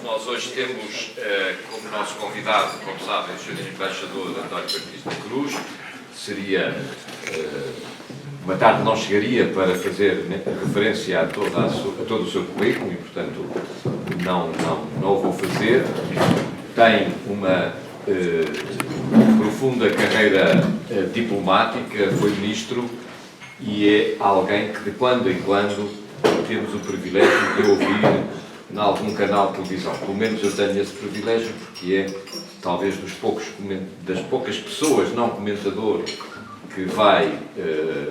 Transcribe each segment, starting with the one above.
Nós hoje temos como nosso convidado, como sabem, o Sr. Embaixador António Batista Cruz. Seria uma tarde não chegaria para fazer referência a todo o seu currículo e, portanto, não o vou fazer. Tem uma profunda carreira diplomática, foi ministro e é alguém que de quando em quando temos o privilégio de ouvir em algum canal de televisão. Pelo menos eu tenho esse privilégio porque é talvez das poucas pessoas, não comentador, que vai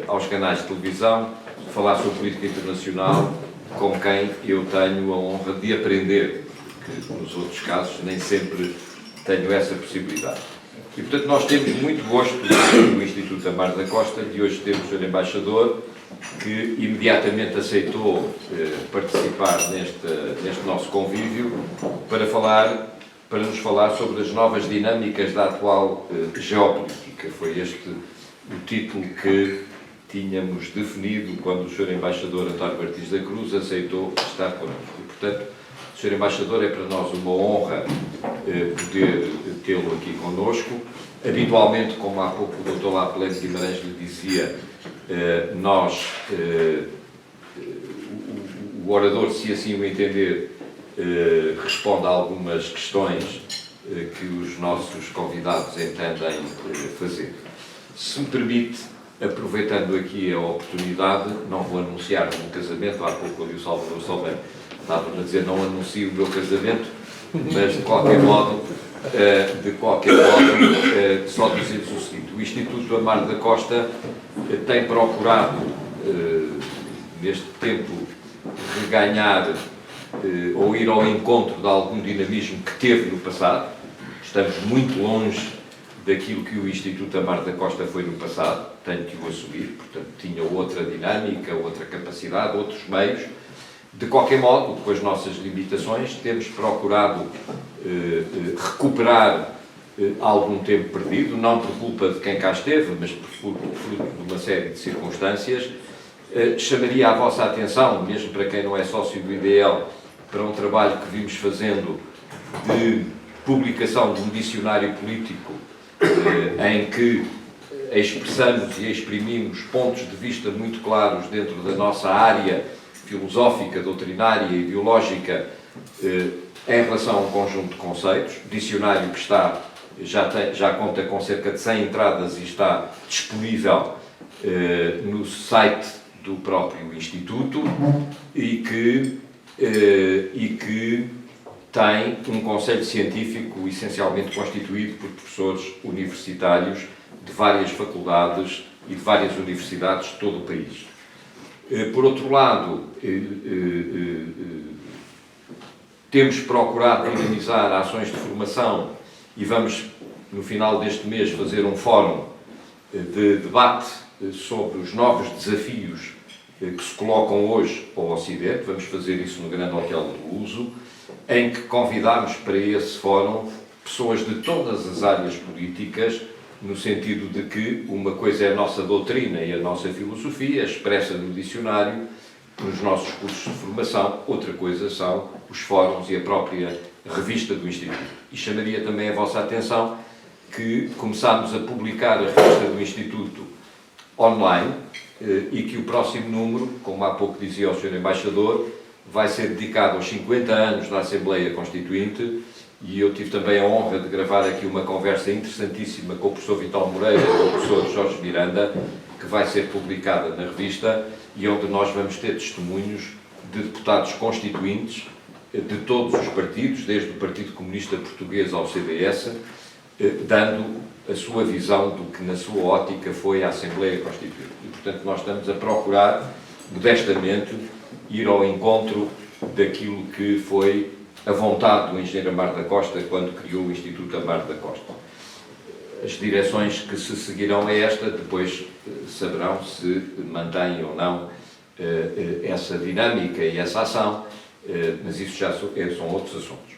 aos canais de televisão falar sobre política internacional com quem eu tenho a honra de aprender, porque nos outros casos nem sempre tenho essa possibilidade. E, portanto, nós temos muito gosto no Instituto Amar da Costa de hoje termos o Sr. Embaixador, que imediatamente aceitou participar neste nosso convívio para nos falar sobre as novas dinâmicas da atual geopolítica. Foi este o título que tínhamos definido quando o Sr. Embaixador António Batista Cruz aceitou estar connosco. E, portanto, Sr. Embaixador, é para nós uma honra poder tê-lo aqui connosco. Habitualmente, como há pouco o Dr. Lapelene Guimarães lhe dizia, o orador, se assim o entender, responde a algumas questões que os nossos convidados entendem fazer. Se me permite, aproveitando aqui a oportunidade, não vou anunciar um casamento, há pouco ali o Salvador Salveiro estava-me a dizer não anuncio o meu casamento, mas de qualquer modo, só dizer-vos o seguinte: o Instituto Amar da Costa tem procurado, neste tempo, reganhar ou ir ao encontro de algum dinamismo que teve no passado. Estamos muito longe daquilo que o Instituto Amar da Costa foi no passado, tenho que o assumir, portanto, tinha outra dinâmica, outra capacidade, outros meios. De qualquer modo, com as nossas limitações, temos procurado recuperar algum tempo perdido, não por culpa de quem cá esteve, mas por fruto de uma série de circunstâncias. Chamaria a vossa atenção, mesmo para quem não é sócio do IDL, para um trabalho que vimos fazendo de publicação de um dicionário político em que expressamos e exprimimos pontos de vista muito claros dentro da nossa área filosófica, doutrinária e ideológica em relação a um conjunto de conceitos. Dicionário que já conta com cerca de 100 entradas e está disponível no site do próprio Instituto e que tem um conselho científico essencialmente constituído por professores universitários de várias faculdades e de várias universidades de todo o país. Por outro lado, temos procurado dinamizar ações de formação e vamos, no final deste mês, fazer um fórum de debate sobre os novos desafios que se colocam hoje ao Ocidente. Vamos fazer isso no Grande Hotel do Luso, em que convidamos para esse fórum pessoas de todas as áreas políticas, no sentido de que uma coisa é a nossa doutrina e a nossa filosofia, expressa no dicionário, nos nossos cursos de formação, outra coisa são os fóruns e a própria revista do Instituto. E chamaria também a vossa atenção que começámos a publicar a revista do Instituto online e que o próximo número, como há pouco dizia o Sr. Embaixador, vai ser dedicado aos 50 anos da Assembleia Constituinte. E eu tive também a honra de gravar aqui uma conversa interessantíssima com o professor Vital Moreira e com o professor Jorge Miranda, que vai ser publicada na revista e onde nós vamos ter testemunhos de deputados constituintes de todos os partidos, desde o Partido Comunista Português ao CDS, dando a sua visão do que, na sua ótica, foi a Assembleia Constituinte. E, portanto, nós estamos a procurar, modestamente, ir ao encontro daquilo que foi a vontade do engenheiro Amar da Costa quando criou o Instituto Amar da Costa. As direções que se seguirão é esta, depois saberão se mantêm ou não essa dinâmica e essa ação, mas isso já são outros assuntos.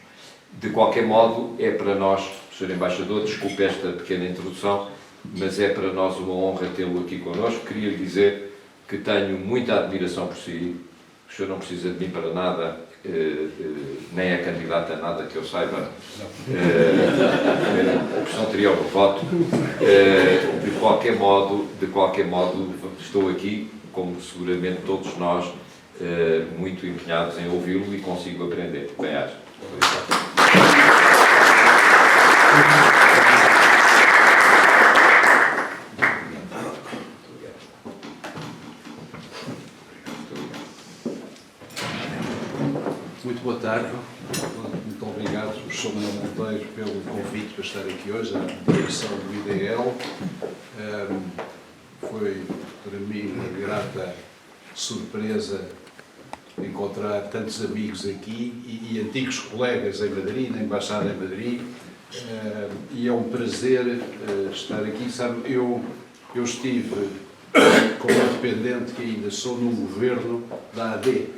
De qualquer modo, é para nós, Sr. Embaixador, desculpe esta pequena introdução, mas é para nós uma honra tê-lo aqui connosco. Queria lhe dizer que tenho muita admiração por si, o senhor não precisa de mim para nada, nem é candidata a nada que eu saiba, a questão teria o voto. De qualquer modo, estou aqui, como seguramente todos nós, muito empenhados em ouvi-lo e consigo aprender. Bem-aja. Muito boa tarde. Muito obrigado, Sr. Manuel Monteiro, pelo convite para estar aqui hoje, à direção do IDL. Foi para mim uma grata surpresa encontrar tantos amigos aqui e antigos colegas em Madrid, na Embaixada em Madrid, e é um prazer estar aqui. Sabe, eu estive como dependente, que ainda sou, no governo da AD,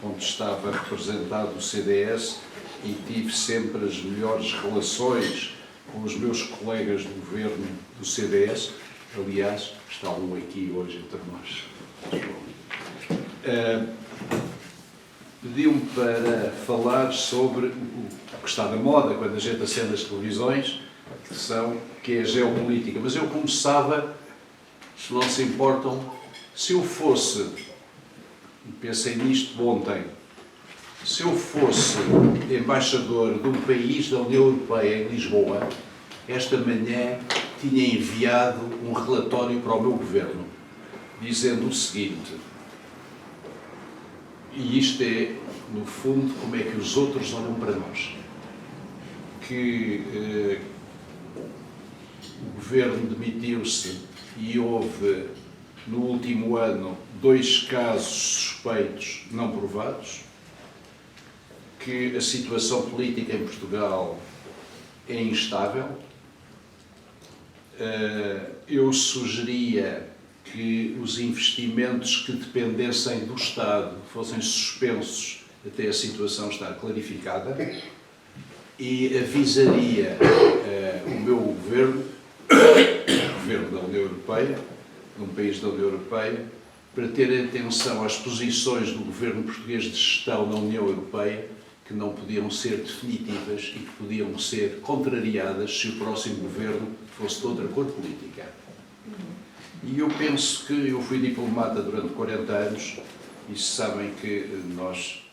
onde estava representado o CDS, e tive sempre as melhores relações com os meus colegas do governo do CDS. Aliás, está um aqui hoje entre nós. Pediu-me para falar sobre o que está na moda quando a gente acende as televisões, que é a geopolítica. Mas eu começava, se não se importam, se eu fosse, pensei nisto ontem, se eu fosse embaixador de um país da União Europeia em Lisboa, esta manhã tinha enviado um relatório para o meu governo, dizendo o seguinte, e isto é, no fundo, como é que os outros olham para nós, que o governo demitiu-se e houve, no último ano, 2 casos suspeitos não provados, que a situação política em Portugal é instável. Eu sugeria que os investimentos que dependessem do Estado fossem suspensos até a situação estar clarificada e avisaria o meu governo, o governo da União Europeia, de um país da União Europeia, para ter atenção às posições do governo português de gestão na União Europeia, que não podiam ser definitivas e que podiam ser contrariadas se o próximo governo fosse de outra cor política. E eu penso que eu fui diplomata durante 40 anos e sabem que nós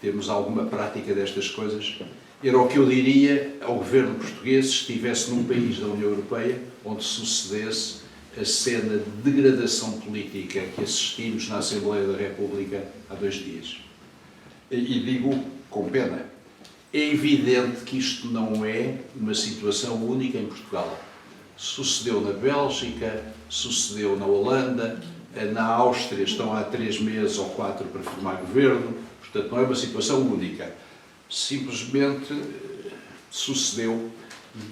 temos alguma prática destas coisas. Era o que eu diria ao governo português se estivesse num país da União Europeia onde sucedesse a cena de degradação política que assistimos na Assembleia da República há 2 dias. E digo com pena, é evidente que isto não é uma situação única em Portugal. Sucedeu na Bélgica, sucedeu na Holanda, na Áustria estão há 3 meses ou 4 para formar governo, portanto não é uma situação única. Simplesmente sucedeu,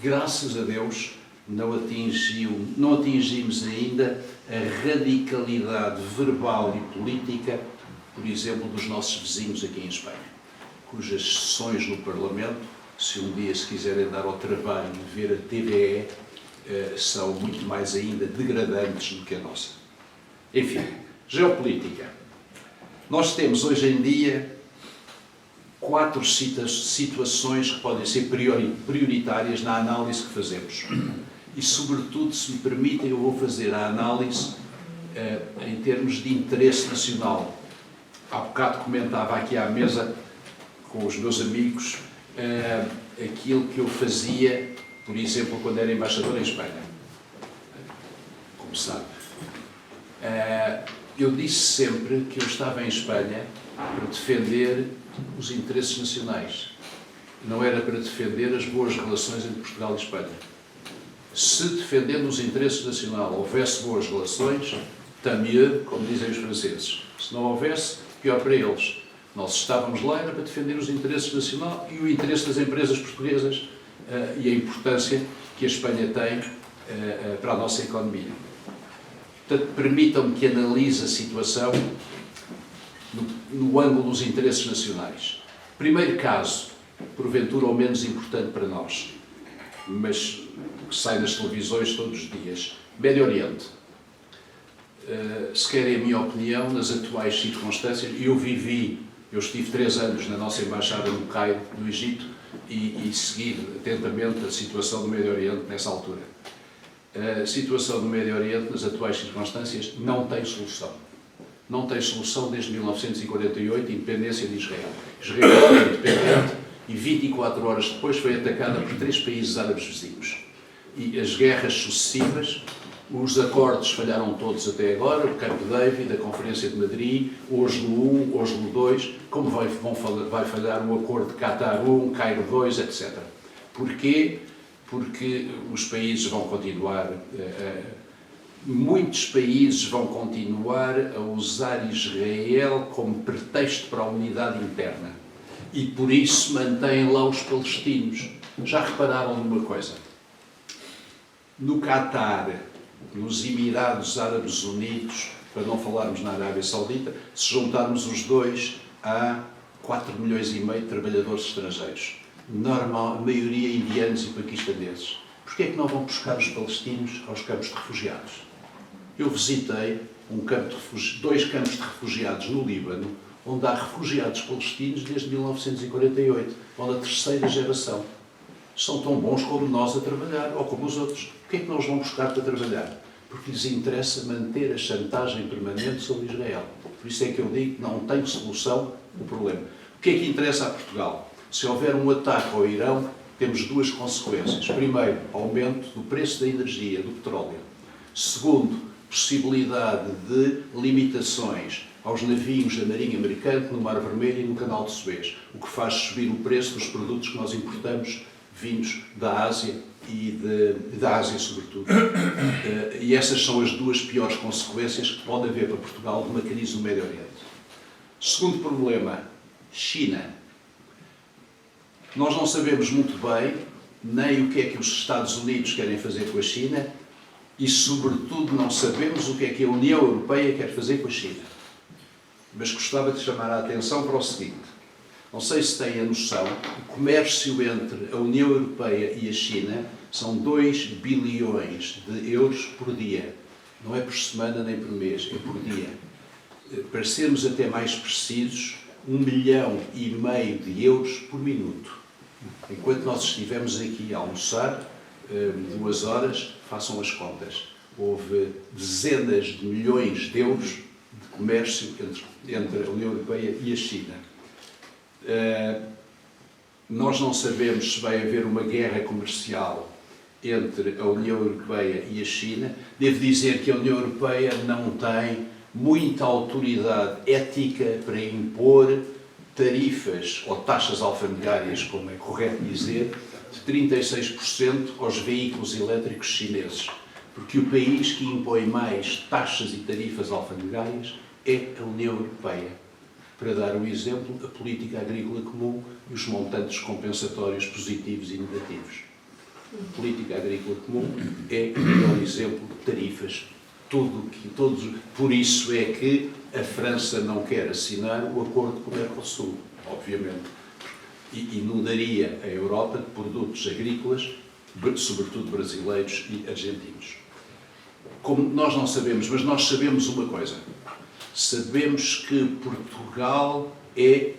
graças a Deus, não atingimos ainda a radicalidade verbal e política, por exemplo, dos nossos vizinhos aqui em Espanha, cujas sessões no Parlamento, se um dia se quiserem dar ao trabalho de ver a TVE, são muito mais ainda degradantes do que a nossa. Enfim, geopolítica. Nós temos hoje em dia 4 situações que podem ser prioritárias na análise que fazemos. E, sobretudo, se me permitem, eu vou fazer a análise em termos de interesse nacional. Há bocado comentava aqui à mesa com os meus amigos aquilo que eu fazia, por exemplo, quando era embaixador em Espanha. Como sabe. Eu disse sempre que eu estava em Espanha para defender os interesses nacionais. Não era para defender as boas relações entre Portugal e Espanha. Se defendendo os interesses nacionais houvesse boas relações, tant mieux, como dizem os franceses. Se não houvesse, pior para eles. Nós estávamos lá era para defender os interesses nacionais e o interesse das empresas portuguesas e a importância que a Espanha tem para a nossa economia. Portanto, permitam-me que analise a situação no ângulo dos interesses nacionais. Primeiro caso, porventura o menos importante para nós, mas que sai nas televisões todos os dias, Médio Oriente. Se querem a minha opinião, nas atuais circunstâncias, eu vivi Eu estive 3 anos na nossa embaixada no Cairo, no Egito, e segui atentamente a situação do Médio Oriente nessa altura. A situação do Médio Oriente, nas atuais circunstâncias, não tem solução. Não tem solução desde 1948, independência de Israel. Israel é independente e 24 horas depois foi atacada por 3 países árabes vizinhos. E as guerras sucessivas, os acordos falharam todos até agora, o Camp David, a Conferência de Madrid, Oslo I, Oslo II, como vai falhar o acordo de Qatar I, Cairo II, etc. Porquê? Porque os países vão continuar, muitos países vão continuar a usar Israel como pretexto para a unidade interna. E por isso mantêm lá os palestinos. Já repararam numa coisa? No Qatar, nos Emirados Árabes Unidos, para não falarmos na Arábia Saudita, se juntarmos os dois, há 4,5 milhões de trabalhadores estrangeiros. Normal, maioria indianos e paquistaneses. Porquê é que não vão buscar os palestinos aos campos de refugiados? Eu visitei dois campos de refugiados no Líbano, onde há refugiados palestinos desde 1948, vão da 3ª geração. São tão bons como nós a trabalhar, ou como os outros. Porquê é que não os vão buscar para trabalhar? Porque lhes interessa manter a chantagem permanente sobre Israel. Por isso é que eu digo que não tem solução o problema. O que é que interessa a Portugal? Se houver um ataque ao Irão, temos 2 consequências. Primeiro, aumento do preço da energia, do petróleo. Segundo, possibilidade de limitações aos navios da Marinha Americana no Mar Vermelho e no Canal de Suez, o que faz subir o preço dos produtos que nós importamos vindos da Ásia e da Ásia sobretudo. E essas são as 2 piores consequências que pode haver para Portugal de uma crise no Médio Oriente. Segundo problema, China. Nós não sabemos muito bem nem o que é que os Estados Unidos querem fazer com a China e, sobretudo, não sabemos o que é que a União Europeia quer fazer com a China. Mas gostava de chamar a atenção para o seguinte. Não sei se têm a noção, o comércio entre a União Europeia e a China são 2 bilhões de euros por dia. Não é por semana nem por mês, é por dia. Para sermos até mais precisos, 1,5 milhão de euros por minuto. Enquanto nós estivemos aqui a almoçar, 2 horas, façam as contas. Houve dezenas de milhões de euros de comércio entre a União Europeia e a China. Nós não sabemos se vai haver uma guerra comercial entre a União Europeia e a China. Devo dizer que a União Europeia não tem muita autoridade ética para impor tarifas ou taxas alfandegárias, como é correto dizer, de 36% aos veículos elétricos chineses. Porque o país que impõe mais taxas e tarifas alfandegárias é a União Europeia. Para dar um exemplo, a política agrícola comum e os montantes compensatórios positivos e negativos. A política agrícola comum é o melhor exemplo de tarifas. Por isso é que a França não quer assinar o acordo com o Mercosul, obviamente. E inundaria a Europa de produtos agrícolas, sobretudo brasileiros e argentinos. Como nós não sabemos, mas nós sabemos uma coisa. Sabemos que Portugal é,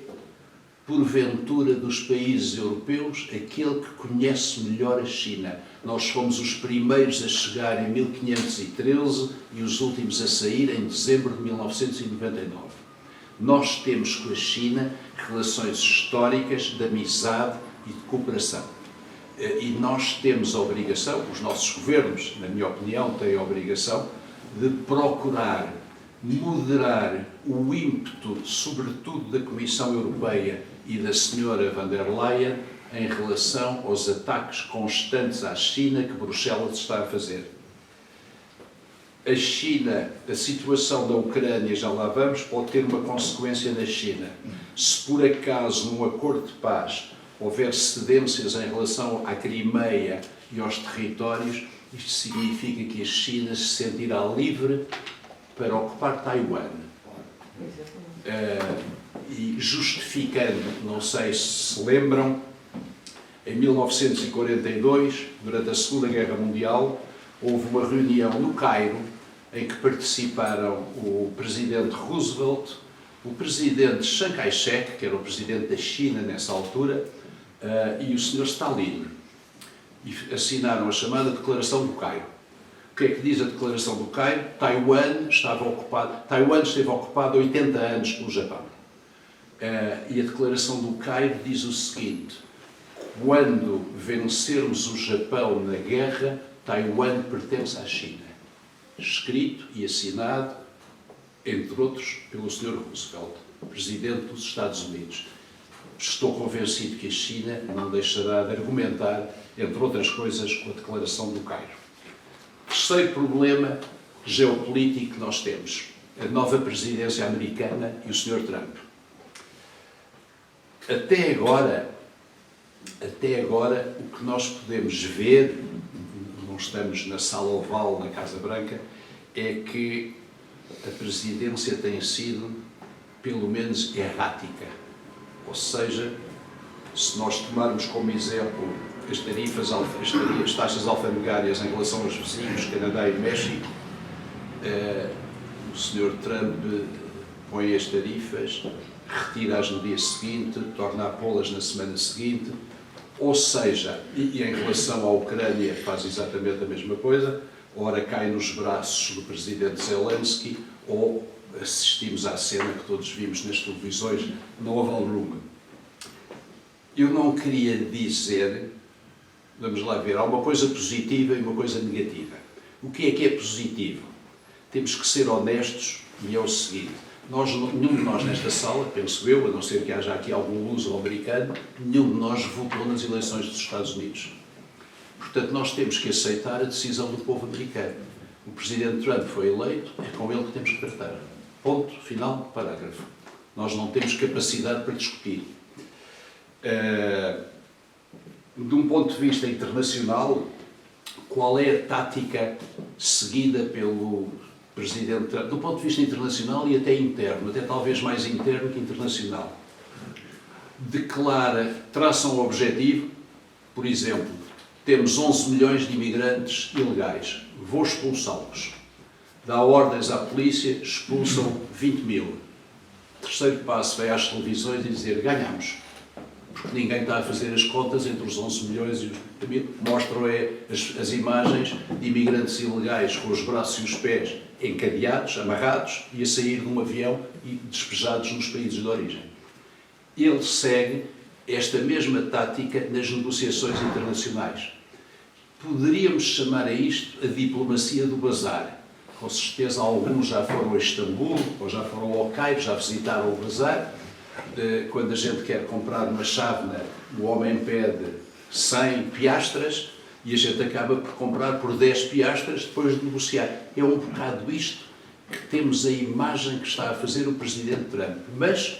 porventura, dos países europeus, aquele que conhece melhor a China. Nós fomos os primeiros a chegar em 1513 e os últimos a sair em dezembro de 1999. Nós temos com a China relações históricas de amizade e de cooperação. E nós temos a obrigação, os nossos governos, na minha opinião, têm a obrigação de procurar moderar o ímpeto, sobretudo da Comissão Europeia e da Sra. Van der Leyen, em relação aos ataques constantes à China que Bruxelas está a fazer. A China, a situação da Ucrânia, já lá vamos, pode ter uma consequência na China. Se por acaso, num acordo de paz, houver cedências em relação à Crimeia e aos territórios, isto significa que a China se sentirá livre para ocupar Taiwan. E justificando, não sei se se lembram, em 1942, durante a Segunda Guerra Mundial, houve uma reunião no Cairo em que participaram o presidente Roosevelt, o presidente Chiang Kai-shek, que era o presidente da China nessa altura, e o Sr. Stalin, e assinaram a chamada Declaração do Cairo. O que é que diz a Declaração do Cairo? Taiwan esteve ocupado 80 anos pelo Japão. E a Declaração do Cairo diz o seguinte: quando vencermos o Japão na guerra, Taiwan pertence à China. Escrito e assinado, entre outros, pelo Sr. Roosevelt, Presidente dos Estados Unidos. Estou convencido que a China não deixará de argumentar, entre outras coisas, com a Declaração do Cairo. Terceiro problema geopolítico que nós temos: a nova presidência americana e o Sr. Trump. Até agora, o que nós podemos ver, não estamos na Sala Oval, na Casa Branca, é que a presidência tem sido, pelo menos, errática. Ou seja, se nós tomarmos como exemplo as taxas alfandegárias em relação aos vizinhos, Canadá e México, o Sr. Trump põe as tarifas, retira-as no dia seguinte, torna a pô-las na semana seguinte, ou seja, e em relação à Ucrânia faz exatamente a mesma coisa, ora cai nos braços do presidente Zelensky, ou assistimos à cena que todos vimos nas televisões no Oval Room. Eu não queria dizer, vamos lá ver, há uma coisa positiva e uma coisa negativa. O que é positivo? Temos que ser honestos e é o seguinte: nenhum de nós nesta sala, penso eu, a não ser que haja aqui algum luso-americano, nenhum de nós votou nas eleições dos Estados Unidos. Portanto, nós temos que aceitar a decisão do povo americano. O presidente Trump foi eleito, é com ele que temos que tratar. Ponto, final, parágrafo. Nós não temos capacidade para discutir. De um ponto de vista internacional, qual é a tática seguida pelo presidente Trump? Do ponto de vista internacional e até interno, até talvez mais interno que internacional. Traça um objetivo, por exemplo, temos 11 milhões de imigrantes ilegais, vou expulsá-los. Dá ordens à polícia, expulsam 20 mil. Terceiro passo, vai às televisões e dizer: ganhamos. Porque ninguém está a fazer as contas entre os 11 milhões e os 20 mil. Mostram as imagens de imigrantes ilegais com os braços e os pés encadeados, amarrados, e a sair de um avião e despejados nos países de origem. Ele segue esta mesma tática nas negociações internacionais. Poderíamos chamar a isto a diplomacia do bazar. Com certeza alguns já foram a Istambul, ou já foram ao Cairo, já visitaram o bazar. Quando a gente quer comprar uma chávena, o homem pede 100 piastras e a gente acaba por comprar por 10 piastras depois de negociar. É um bocado isto que temos a imagem que está a fazer o presidente Trump. Mas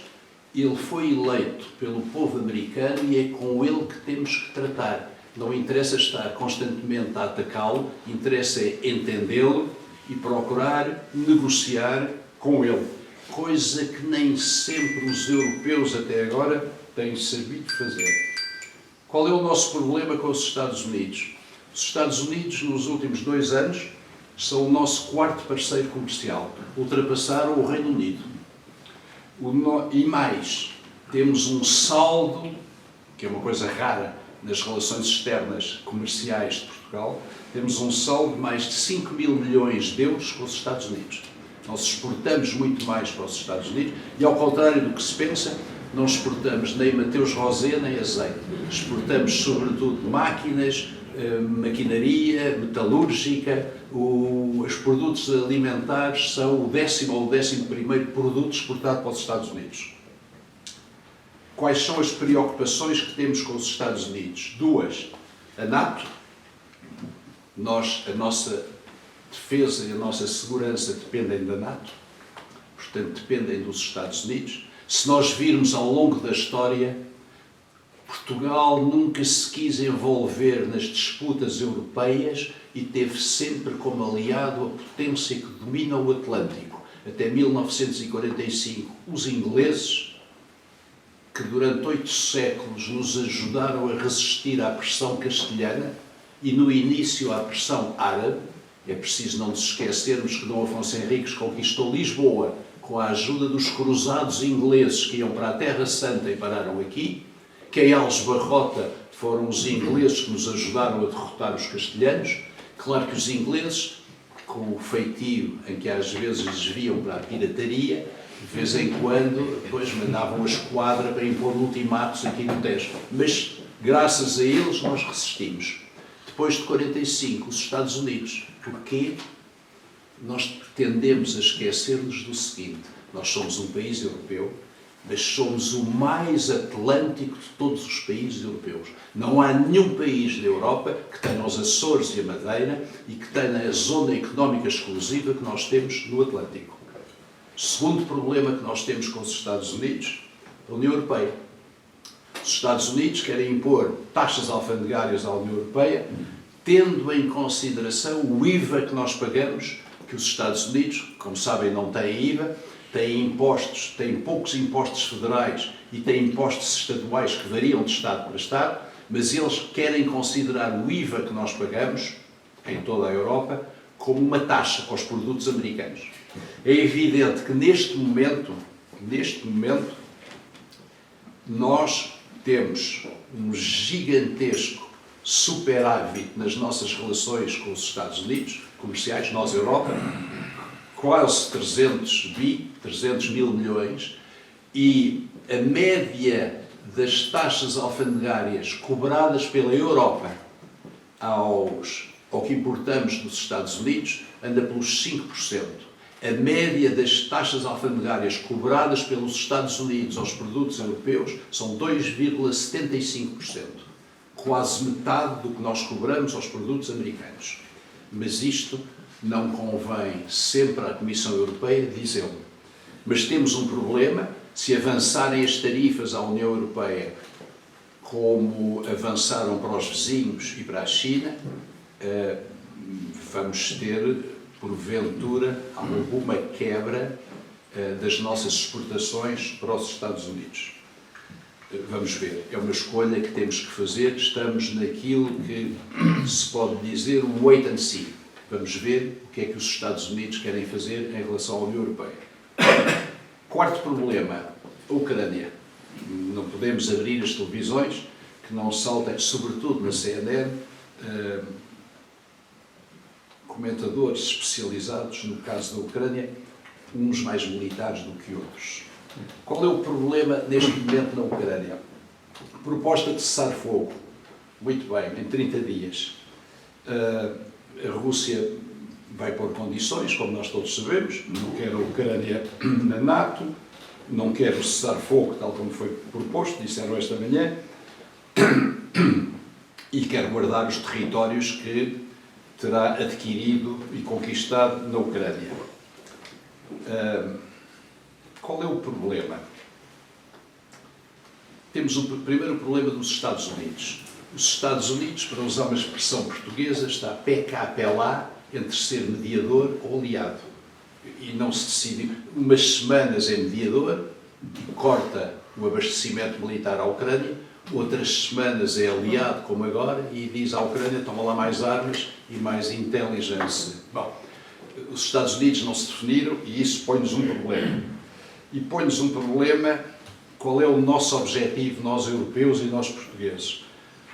ele foi eleito pelo povo americano e é com ele que temos que tratar. Não interessa estar constantemente a atacá-lo, interessa entendê-lo e procurar negociar com ele. Coisa que nem sempre os europeus até agora têm sabido fazer. Qual é o nosso problema com os Estados Unidos? Os Estados Unidos, nos últimos 2 anos, são o nosso 4º parceiro comercial. Ultrapassaram o Reino Unido. E mais, temos um saldo, que é uma coisa rara nas relações externas comerciais de Portugal, temos um saldo de mais de 5 mil milhões de euros com os Estados Unidos. Nós exportamos muito mais para os Estados Unidos e, ao contrário do que se pensa, não exportamos nem Mateus Rosé nem azeite. Exportamos, sobretudo, máquinas, maquinaria, metalúrgica. Os produtos alimentares são o 10º ou o 11º produto exportado para os Estados Unidos. Quais são as preocupações que temos com os Estados Unidos? 2. A NATO. A nossa defesa e a nossa segurança dependem da NATO, portanto dependem dos Estados Unidos. Se nós virmos ao longo da história, Portugal nunca se quis envolver nas disputas europeias e teve sempre como aliado a potência que domina o Atlântico. Até 1945, os ingleses, que durante 8 séculos nos ajudaram a resistir à pressão castelhana e no início à pressão árabe. É preciso não nos esquecermos que Dom Afonso Henriques conquistou Lisboa com a ajuda dos cruzados ingleses que iam para a Terra Santa e pararam aqui, que em Alves Barrota foram os ingleses que nos ajudaram a derrotar os castelhanos. Claro que os ingleses, com o feitio em que às vezes desviam para a pirataria, de vez em quando depois mandavam a esquadra para impor ultimatos aqui no Tejo. Mas, graças a eles, nós resistimos. Depois de 45, os Estados Unidos. Porquê? Nós tendemos a esquecer-nos do seguinte: nós somos um país europeu, mas somos o mais atlântico de todos os países europeus. Não há nenhum país da Europa que tenha os Açores e a Madeira e que tenha a zona económica exclusiva que nós temos no Atlântico. Segundo problema que nós temos com os Estados Unidos, a União Europeia. Os Estados Unidos querem impor taxas alfandegárias à União Europeia, tendo em consideração o IVA que nós pagamos, que os Estados Unidos, como sabem, não têm IVA, têm impostos, têm poucos impostos federais e têm impostos estaduais que variam de Estado para Estado, mas eles querem considerar o IVA que nós pagamos, em toda a Europa, como uma taxa para os produtos americanos. É evidente que neste momento, nós temos um gigantesco superávit nas nossas relações com os Estados Unidos, comerciais, nós, Europa, quase 300 mil milhões, e a média das taxas alfandegárias cobradas pela Europa ao que importamos dos Estados Unidos anda pelos 5%. A média das taxas alfandegárias cobradas pelos Estados Unidos aos produtos europeus são 2,75%. Quase metade do que nós cobramos aos produtos americanos. Mas isto não convém sempre à Comissão Europeia dizê-lo. Mas temos um problema: se avançarem as tarifas à União Europeia como avançaram para os vizinhos e para a China, vamos ter, porventura, alguma quebra das nossas exportações para os Estados Unidos. Vamos ver, é uma escolha que temos que fazer, estamos naquilo que se pode dizer um wait and see. Vamos ver o que é que os Estados Unidos querem fazer em relação à União Europeia. Quarto problema, a Ucrânia. Não podemos abrir as televisões que não saltem, sobretudo na CNN, comentadores especializados no caso da Ucrânia, uns mais militares do que outros. Qual é o problema neste momento na Ucrânia? Proposta de cessar-fogo. Muito bem, em 30 dias. A Rússia vai pôr condições, como nós todos sabemos, não quer a Ucrânia na NATO, não quer o cessar-fogo, tal como foi proposto, disseram esta manhã, e quer guardar os territórios que terá adquirido e conquistado na Ucrânia. Qual é o problema? Temos o primeiro problema dos Estados Unidos. Os Estados Unidos, para usar uma expressão portuguesa, está pé cá, pé lá, entre ser mediador ou aliado. E não se decide. Umas semanas é mediador, corta o abastecimento militar à Ucrânia, outras semanas é aliado, como agora, e diz à Ucrânia: toma lá mais armas e mais inteligência. Bom, os Estados Unidos não se definiram e isso põe-nos um problema. E põe-nos um problema: qual é o nosso objetivo, nós europeus e nós portugueses?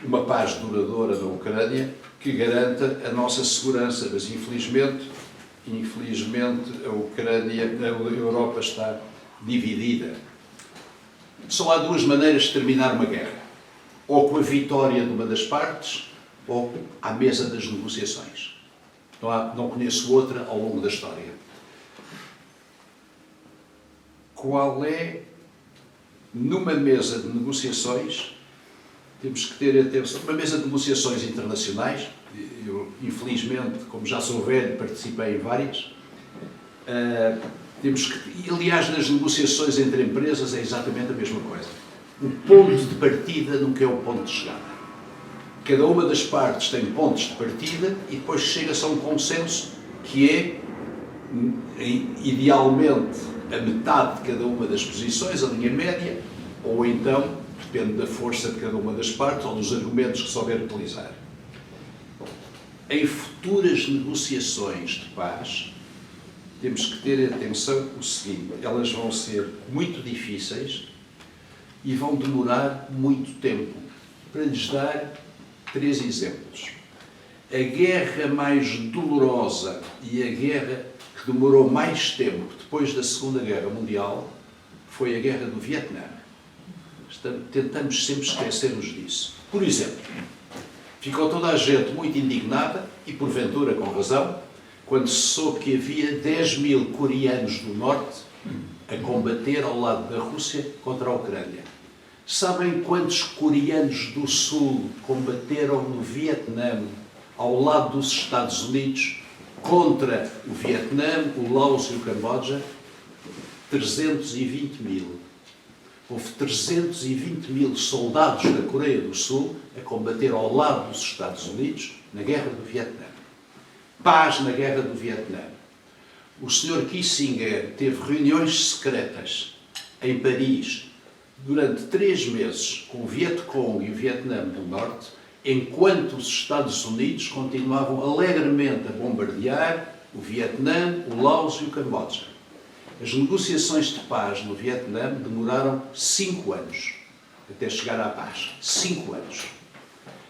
Uma paz duradoura na Ucrânia que garanta a nossa segurança, mas infelizmente a Europa está dividida. Só há duas maneiras de terminar uma guerra: ou com a vitória de uma das partes, ou à mesa das negociações. Não conheço outra ao longo da história. Qual é, numa mesa de negociações, temos que ter atenção, uma mesa de negociações internacionais, eu, infelizmente, como já sou velho, participei em várias, temos que, aliás, nas negociações entre empresas é exatamente a mesma coisa. O ponto de partida nunca é o ponto de chegada. Cada uma das partes tem pontos de partida e depois chega-se a um consenso que é, idealmente, a metade de cada uma das posições, a linha média, ou então, depende da força de cada uma das partes ou dos argumentos que souber utilizar. Em futuras negociações de paz, temos que ter atenção o seguinte: elas vão ser muito difíceis e vão demorar muito tempo. Para lhes dar 3 exemplos. A guerra mais dolorosa e a guerra que demorou mais tempo depois da Segunda Guerra Mundial foi a Guerra do Vietnã. Tentamos sempre esquecermos disso. Por exemplo, ficou toda a gente muito indignada, e porventura com razão, quando se soube que havia 10.000 coreanos do Norte a combater ao lado da Rússia contra a Ucrânia. Sabem quantos coreanos do Sul combateram no Vietnã ao lado dos Estados Unidos contra o Vietnã, o Laos e o Camboja? 320.000. Houve 320.000 soldados da Coreia do Sul a combater ao lado dos Estados Unidos na Guerra do Vietnã. Paz na Guerra do Vietnã. O Sr. Kissinger teve reuniões secretas em Paris durante 3 meses com o Vietcong e o Vietnã do Norte, enquanto os Estados Unidos continuavam alegremente a bombardear o Vietnã, o Laos e o Camboja. As negociações de paz no Vietnã demoraram 5 anos, até chegar à paz. 5 anos.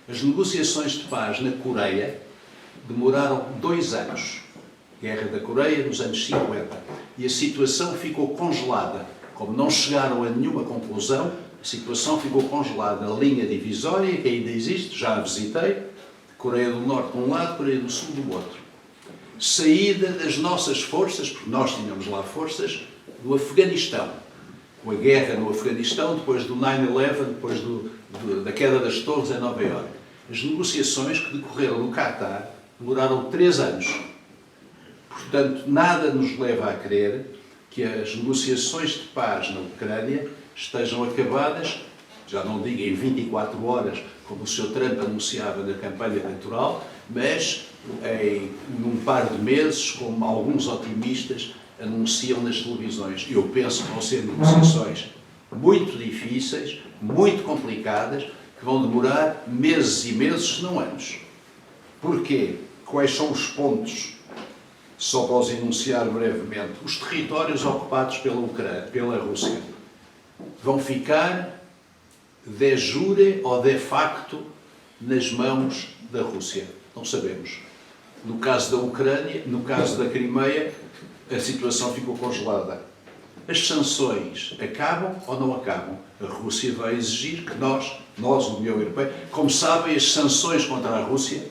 As negociações de paz na Coreia demoraram 2 anos. Guerra da Coreia nos anos 50. E a situação ficou congelada. Como não chegaram a nenhuma conclusão, a situação ficou congelada. A linha divisória, que ainda existe, já a visitei, Coreia do Norte de um lado, Coreia do Sul do outro. Saída das nossas forças, porque nós tínhamos lá forças, do Afeganistão. Com a guerra no Afeganistão, depois do 9/11, depois da queda das torres em Nova Iorque. As negociações que decorreram no Catar demoraram 3 anos. Portanto, nada nos leva a crer que as negociações de paz na Ucrânia estejam acabadas, já não digo em 24 horas, como o Sr. Trump anunciava na campanha eleitoral, mas num par de meses, como alguns otimistas anunciam nas televisões. Eu penso que vão ser negociações muito difíceis, muito complicadas, que vão demorar meses e meses, se não anos. Porquê? Quais são os pontos? Só para os enunciar brevemente. Os territórios ocupados pela Rússia vão ficar de jure ou de facto nas mãos da Rússia. Não sabemos. No caso da Ucrânia, no caso da Crimeia, a situação ficou congelada. As sanções acabam ou não acabam? A Rússia vai exigir que nós, União Europeia, como sabem, as sanções contra a Rússia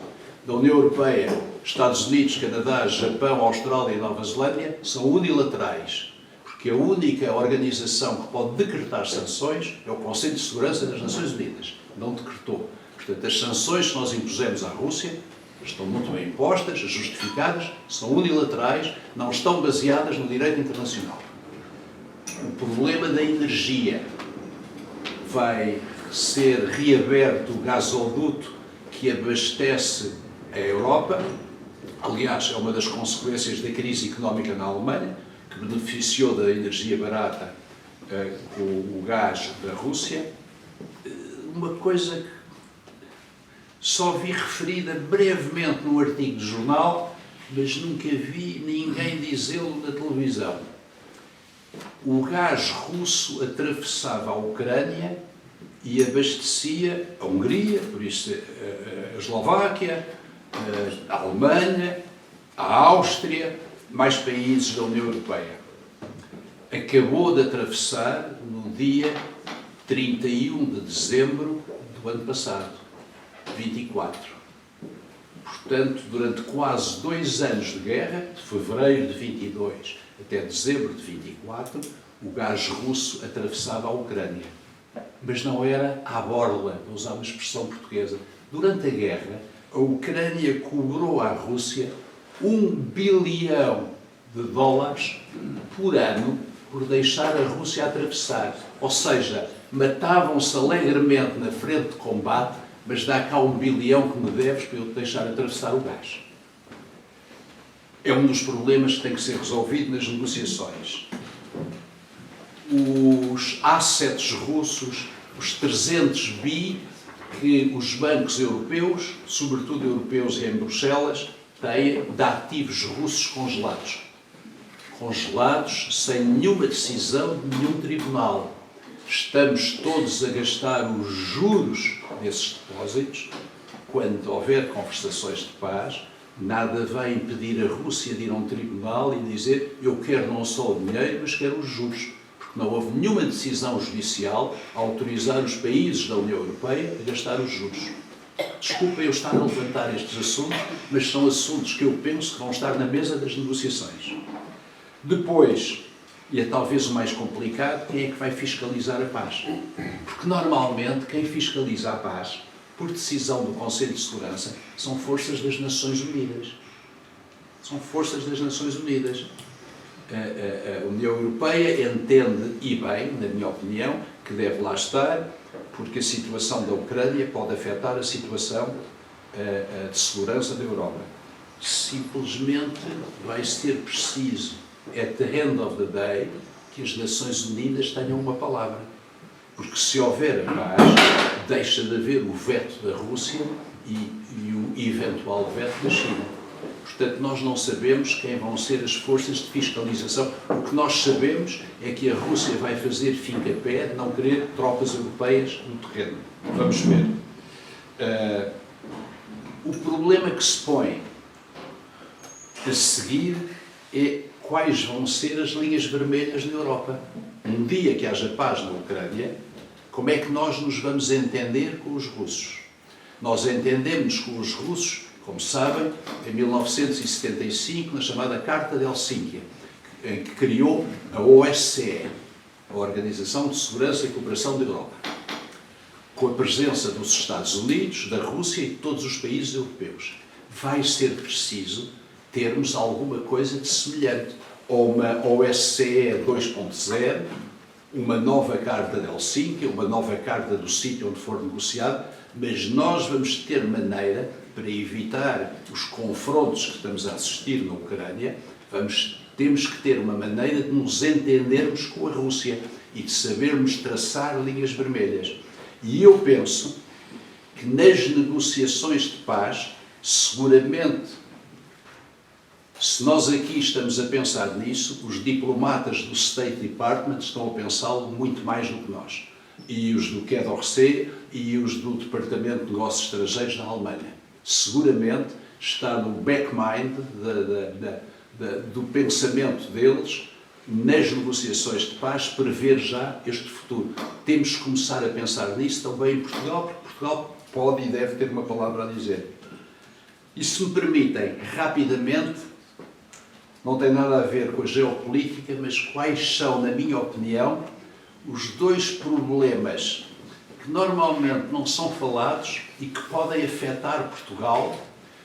da União Europeia, Estados Unidos, Canadá, Japão, Austrália e Nova Zelândia são unilaterais, porque a única organização que pode decretar sanções é o Conselho de Segurança das Nações Unidas. Não decretou. Portanto, as sanções que nós impusemos à Rússia estão muito bem impostas, justificadas, são unilaterais, não estão baseadas no direito internacional. O problema da energia: vai ser reaberto o gasoduto que abastece a Europa. Aliás, é uma das consequências da crise económica na Alemanha, que beneficiou da energia barata com o gás da Rússia. Uma coisa que só vi referida brevemente num artigo de jornal, mas nunca vi ninguém dizê-lo na televisão. O gás russo atravessava a Ucrânia e abastecia a Hungria, por isso a Eslováquia, a Alemanha, a Áustria, mais países da União Europeia. Acabou de atravessar no dia 31 de dezembro do ano passado, 24. Portanto, durante quase 2 anos de guerra, de fevereiro de 22 até dezembro de 24, o gás russo atravessava a Ucrânia. Mas não era à borla, vou usar uma expressão portuguesa. Durante a guerra, a Ucrânia cobrou à Rússia $1 bilhão por ano por deixar a Rússia atravessar. Ou seja, matavam-se alegremente na frente de combate, mas dá cá $1 bilhão que me deves para eu te deixar atravessar o gás. É um dos problemas que tem que ser resolvido nas negociações. Os assets russos, os 300 bi que os bancos europeus, sobretudo europeus e em Bruxelas, têm de ativos russos congelados. congelados, sem nenhuma decisão de nenhum tribunal. Estamos todos a gastar os juros desses depósitos. Quando houver conversações de paz, nada vai impedir a Rússia de ir a um tribunal e dizer: eu quero não só o dinheiro, mas quero os juros. Porque não houve nenhuma decisão judicial a autorizar os países da União Europeia a gastar os juros. Desculpa eu estar a levantar estes assuntos, mas são assuntos que eu penso que vão estar na mesa das negociações. Depois, e é talvez o mais complicado, quem é que vai fiscalizar a paz? Porque normalmente quem fiscaliza a paz, por decisão do Conselho de Segurança, são forças das Nações Unidas. São forças das Nações Unidas. A União Europeia entende, e bem, na minha opinião, que deve lá estar, porque a situação da Ucrânia pode afetar a situação de segurança da Europa. Simplesmente vai ser preciso, at the end of the day, que as Nações Unidas tenham uma palavra. Porque se houver a paz, deixa de haver o veto da Rússia e o eventual veto da China. Portanto, nós não sabemos quem vão ser as forças de fiscalização. O que nós sabemos é que a Rússia vai fazer fim-a-pé de não querer tropas europeias no terreno. Vamos ver. O problema que se põe a seguir é quais vão ser as linhas vermelhas na Europa. Um dia que haja paz na Ucrânia, como é que nós nos vamos entender com os russos? Nós entendemos com os russos, como sabem, em 1975, na chamada Carta de Helsínquia, em que criou a OSCE, a Organização de Segurança e Cooperação da Europa, com a presença dos Estados Unidos, da Rússia e de todos os países europeus. Vai ser preciso termos alguma coisa de semelhante, ou uma OSCE 2.0, uma nova Carta de Helsínquia, uma nova Carta do sítio onde for negociado, mas nós vamos ter maneira, para evitar os confrontos que estamos a assistir na Ucrânia, temos que ter uma maneira de nos entendermos com a Rússia e de sabermos traçar linhas vermelhas. E eu penso que nas negociações de paz, seguramente, se nós aqui estamos a pensar nisso, os diplomatas do State Department estão a pensá-lo muito mais do que nós. E os do Quai d'Orsay e os do Departamento de Negócios Estrangeiros da Alemanha. Seguramente está no backmind do pensamento deles, nas negociações de paz, prever já este futuro. Temos que começar a pensar nisso também em Portugal, porque Portugal pode e deve ter uma palavra a dizer. E se me permitem, rapidamente, não tem nada a ver com a geopolítica, mas quais são, na minha opinião, os dois problemas que normalmente não são falados e que podem afetar Portugal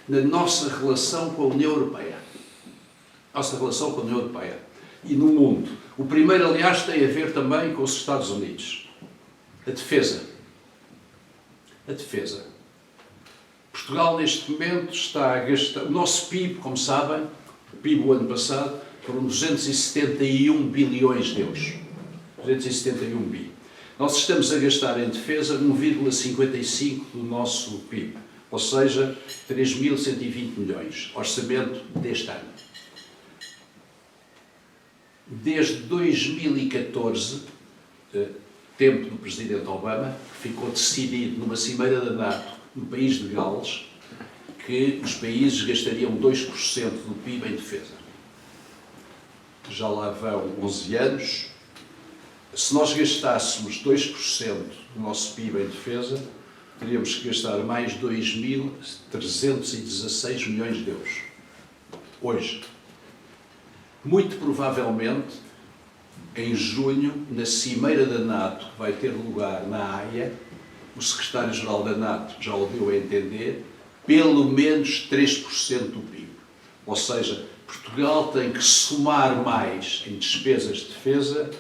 na nossa relação com a União Europeia. Nossa relação com a União Europeia e no mundo. O primeiro, aliás, tem a ver também com os Estados Unidos. A defesa. A defesa. Portugal, neste momento, está a gastar... O nosso PIB, como sabem, o PIB do ano passado, foram 271 bilhões de euros. 271 bi. Nós estamos a gastar em defesa 1,55% do nosso PIB, ou seja, 3.120 milhões, orçamento deste ano. Desde 2014, tempo do Presidente Obama, ficou decidido numa cimeira da NATO, no país de Gales, que os países gastariam 2% do PIB em defesa. Já lá vão 11 anos. Se nós gastássemos 2% do nosso PIB em defesa, teríamos que gastar mais 2.316 milhões de euros. Hoje. Muito provavelmente, em junho, na cimeira da NATO, que vai ter lugar na Haia, o secretário-geral da NATO já o deu a entender, pelo menos 3% do PIB. Ou seja, Portugal tem que somar mais em despesas de defesa